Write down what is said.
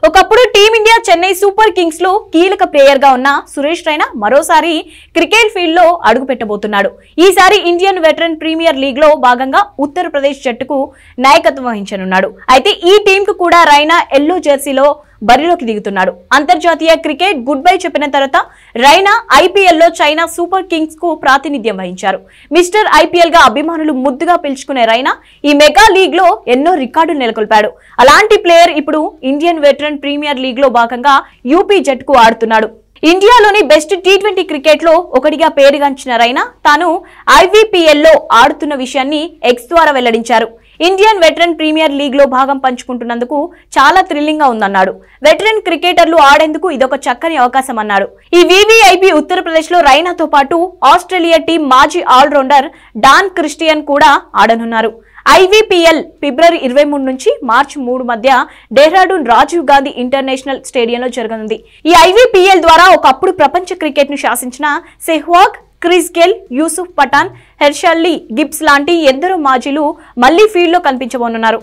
ఒకప్పుడు team India Chennai super Kings లో కీలక ప్లేయర్ గా ఉన్న సురేష్ రైనా మరోసారి క్రికెట్ ఫీల్డ్ లో అడుగు పెట్టబోతున్నాడు. ఈసారి ఇండియన్ వెటరన్ ప్రీమియర్ లీగ్ లో భాగంగా ఉత్తరప్రదేశ్ జట్టుకు నాయకత్వం వహించనున్నాడు. అయితే ఈ టీం కు కూడా రైనా ఎల్లో జెర్సీలో బరిలోకి దిగుతున్నాడు. అంతర్జాతీయ క్రికెట్ గుడ్ బై చెప్పిన తర్వాత రైనా ఐపీఎల్ లో చైనా సూపర్ కింగ్స్ కు ప్రాతినిధ్యం వహించారు. మిస్టర్ ఐపీఎల్ గా అభిమానులు ముద్దుగా పిలుచుకునే రైనా ఈ మెగా లీగ్ లో ఎన్నో రికార్డులు నెలకొల్పాడు. అలాంటి ప్లేయర్ ఇప్పుడు ఇండియన్ వెటరన్ ప్రీమియర్ లీగ్ లో భాగంగా యూపీ జట్టుకు ఆడుతున్నాడు. ఇండియాలోని బెస్ట్ టీ20 క్రికెట్ లో ఒకటిగా పేరుగాంచిన రైనా తాను ఐవీపీఎల్ లో ఆడుతున్న విషయాన్ని ఎక్స్ ద్వారా వెల్లడించారు. ఇండియన్ వెటరన్ ప్రీమియర్ లీగ్ లో భాగం పంచుకుంటున్నందుకు చాలా థ్రిల్లింగ్ గా ఉందన్నాడు. వెటరన్ క్రికెటర్లు ఆడేందుకు ఇదొక చక్కని అవకాశం అన్నారు. ఈ వీవీఐపీ ఉత్తరప్రదేశ్ లో రైనాతో పాటు ఆస్ట్రేలియా టీం మాజీ ఆల్రౌండర్ డాన్ క్రిస్టియన్ కూడా ఆడనున్నారు. ఐవీపీఎల్ ఫిబ్రవరి 23 నుంచి మార్చి 3 మధ్య డెహ్రాడూన్ రాజీవ్ గాంధీ ఇంటర్నేషనల్ స్టేడియంలో జరగనుంది. ఈ ఐవీపీఎల్ ద్వారా ఒకప్పుడు ప్రపంచ క్రికెట్ ను శాసించిన Sehwag, Chris Gayle, Yusuf Pathan, Herschelle Gibbs లాంటి ఎందరో మాజీలు మళ్లీ ఫీల్డ్ లో కనిపించబోనున్నారు.